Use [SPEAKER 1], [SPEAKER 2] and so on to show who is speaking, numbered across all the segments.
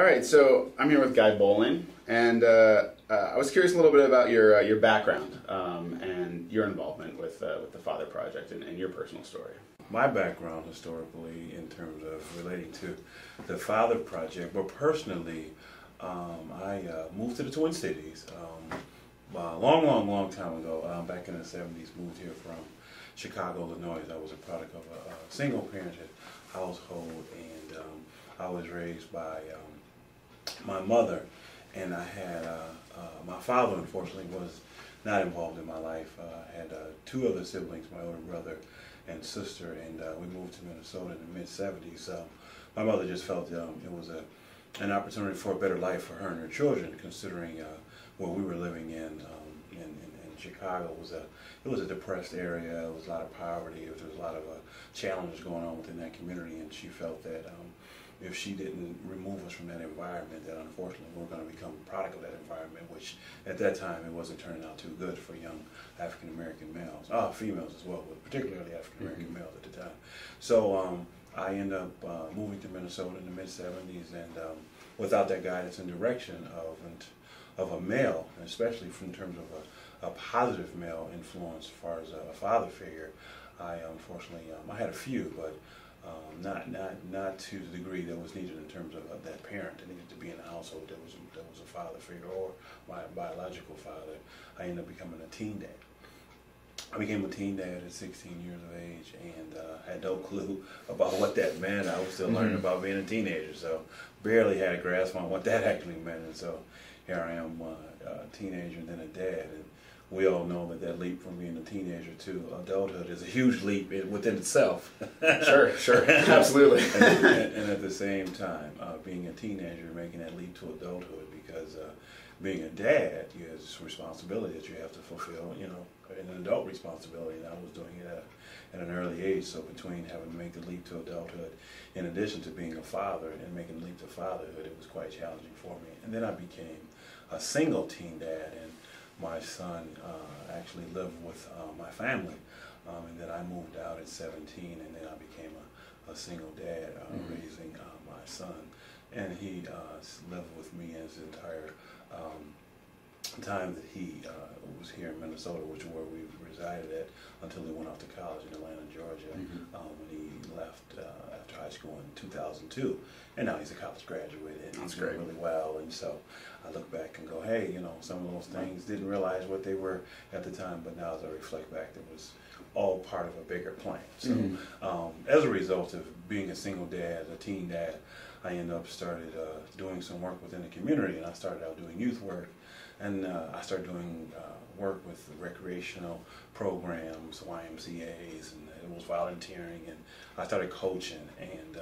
[SPEAKER 1] All right, so I'm here with Guy Bolin, and I was curious a little bit about your background and your involvement with the Father Project and your personal story.
[SPEAKER 2] My background historically in terms of relating to the Father Project, but personally, I moved to the Twin Cities a long time ago, back in the 70s, moved here from Chicago, Illinois. I was a product of a single-parented household, and I was raised by my mother, and I had my father, unfortunately, was not involved in my life. I had two other siblings, my older brother and sister, and we moved to Minnesota in the mid-70s. My mother just felt it was an opportunity for a better life for her and her children, considering where we were living in Chicago. It was a depressed area. There was a lot of poverty. There was a lot of challenges going on within that community, and she felt that if she didn't remove us from that environment, that unfortunately we're going to become a product of that environment, which at that time it wasn't turning out too good for young African American males, females as well, but particularly African American males at the time. So I ended up moving to Minnesota in the mid-70s, and without that guidance and direction of a male, especially in terms of a positive male influence as far as a father figure, I unfortunately I had a few, but not to the degree that was needed in terms of that parent that needed to be in the household that was a father figure or my biological father. I ended up becoming a teen dad. I became a teen dad at 16 years of age, and had no clue about what that meant. I was still learning about being a teenager, so barely had a grasp on what that actually meant. And so here I am, a teenager and then a dad. And we all know that leap from being a teenager to adulthood is a huge leap within itself.
[SPEAKER 1] Sure, absolutely.
[SPEAKER 2] and at the same time, being a teenager, making that leap to adulthood, because being a dad is a responsibility that you have to fulfill, an adult responsibility, and I was doing it at an early age. So between having to make the leap to adulthood, in addition to being a father and making the leap to fatherhood, it was quite challenging for me. And then I became a single teen dad, and my son actually lived with my family, and then I moved out at 17, and then I became a single dad raising my son, and he lived with me his entire time that he was here in Minnesota, which is where we resided at until he went off to college in Atlanta, Georgia, when he left after high school in 2002. And now he's a college graduate, and he's doing really well. And so I look back and go, hey, some of those things, didn't realize what they were at the time, but now as I reflect back, it was all part of a bigger plan. So as a result of being a single dad, a teen dad, I ended up started doing some work within the community, and I started out doing youth work, and I started doing work with recreational programs, YMCA's, and it was volunteering, and I started coaching, and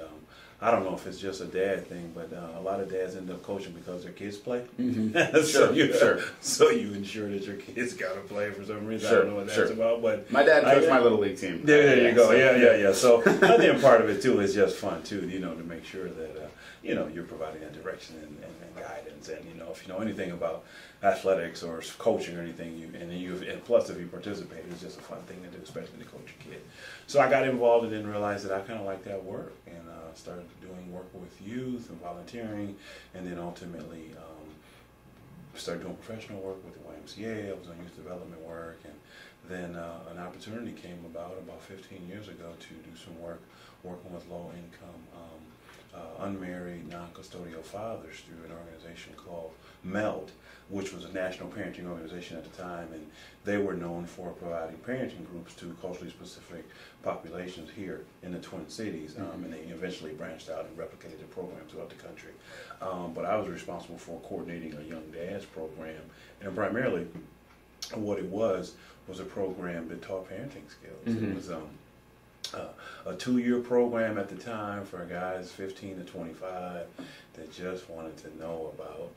[SPEAKER 2] I don't know if it's just a dad thing, but a lot of dads end up coaching because their kids play. So you ensure that your kids got to play for some reason. I don't know what that's about, but
[SPEAKER 1] my dad coached my little league team.
[SPEAKER 2] There you go. Yeah. So I think part of it too is just fun too, to make sure that you're providing that direction and guidance, and if you know anything about athletics or coaching or anything, and plus if you participate, it's just a fun thing to do, especially to coach your kid. So I got involved and then realized that I kind of like that work, and started doing work with youth and volunteering, and then ultimately started doing professional work with the YMCA. I was on youth development work, and then an opportunity came about 15 years ago to do some work working with low-income unmarried, non-custodial fathers through an organization called MELD, which was a national parenting organization at the time, and they were known for providing parenting groups to culturally specific populations here in the Twin Cities, and they eventually branched out and replicated the program throughout the country. But I was responsible for coordinating a Young Dads program, and primarily what it was a program that taught parenting skills. It was a 2-year program at the time for guys 15 to 25 that just wanted to know about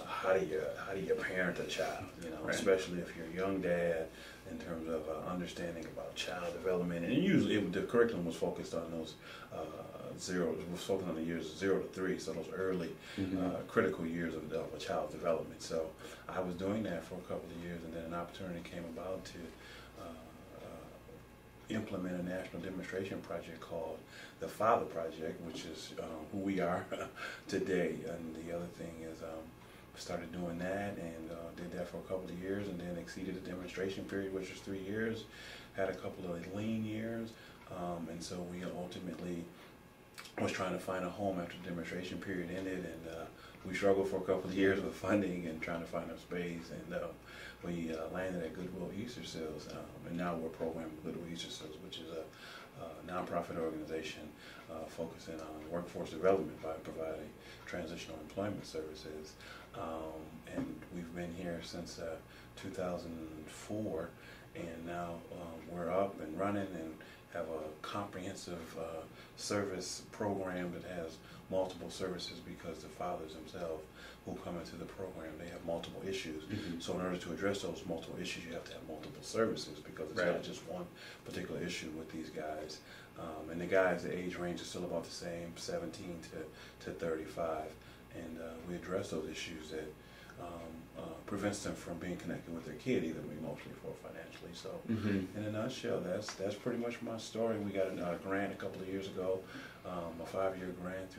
[SPEAKER 2] how do you parent a child, especially if you're a young dad, in terms of understanding about child development. And usually the curriculum was focused on those the years 0 to 3, so those early critical years of a child's development. So I was doing that for a couple of years, and then an opportunity came about to implement a national demonstration project called the Father Project, which is who we are today. And the other thing is started doing that and did that for a couple of years, and then exceeded the demonstration period, which was 3 years. Had a couple of lean years, and so we ultimately was trying to find a home after the demonstration period ended, and we struggled for a couple of years with funding and trying to find a space, and we landed at Goodwill Easter Seals, and now we're programming Goodwill Easter Seals, which is a nonprofit organization focusing on workforce development by providing transitional employment services. And we've been here since 2004, and now we're up and running and have a comprehensive service program that has multiple services, because the fathers themselves who come into the program, they have multiple issues. So in order to address those multiple issues, you have to have multiple services, because it's not just one particular issue with these guys. And the guys, the age range is still about the same, 17 to 35. And we address those issues that prevents them from being connected with their kid, either emotionally or financially. So in a nutshell, that's pretty much my story. We got a grant a couple of years ago, a 5-year grant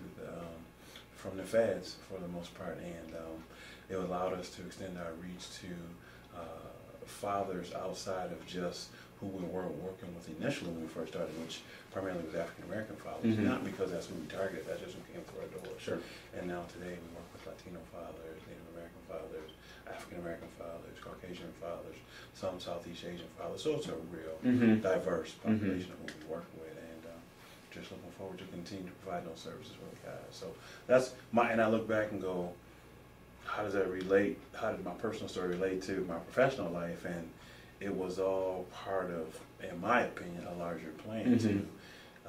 [SPEAKER 2] from the feds for the most part, and it allowed us to extend our reach to fathers outside of just who we were working with initially when we first started, which primarily was African American fathers, not because that's who we targeted, that's just who came through our door.
[SPEAKER 1] Sure.
[SPEAKER 2] And now today we work with Latino fathers, Native American fathers, African American fathers, Caucasian fathers, some Southeast Asian fathers. So it's a real diverse population of who we work with, and just looking forward to continue to provide those services for the guys. So that's and I look back and go, how does that relate? How did my personal story relate to my professional life? And it was all part of, in my opinion, a larger plan.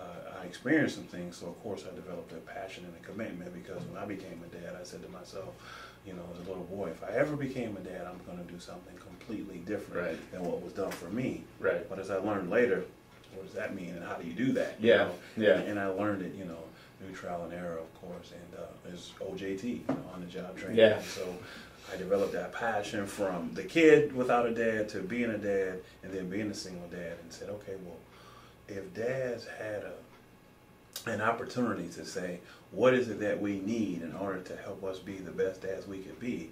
[SPEAKER 2] I experienced some things, so of course I developed a passion and a commitment, because when I became a dad, I said to myself, you know, as a little boy, if I ever became a dad, I'm going to do something completely different than what was done for me. But as I learned later, what does that mean, and how do you do that? You know? And I learned it, you know, through trial and error, of course, and it's OJT, you know, on the job training. So I developed that passion from the kid without a dad to being a dad, and then being a single dad, and said, okay, well, if dads had an opportunity to say, what is it that we need in order to help us be the best dads we could be?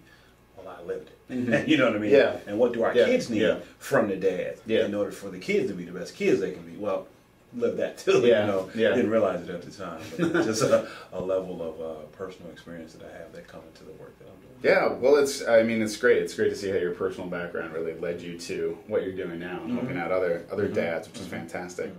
[SPEAKER 2] Well, I lived it. You know what I mean? And what do our kids need from the dads in order for the kids to be the best kids they can be? Well, live that too. You know, didn't realize it at the time, but it's just a level of personal experience that I have that come into the work that I'm doing.
[SPEAKER 1] Yeah, well, it's great. It's great to see how your personal background really led you to what you're doing now and helping out other dads, which is fantastic.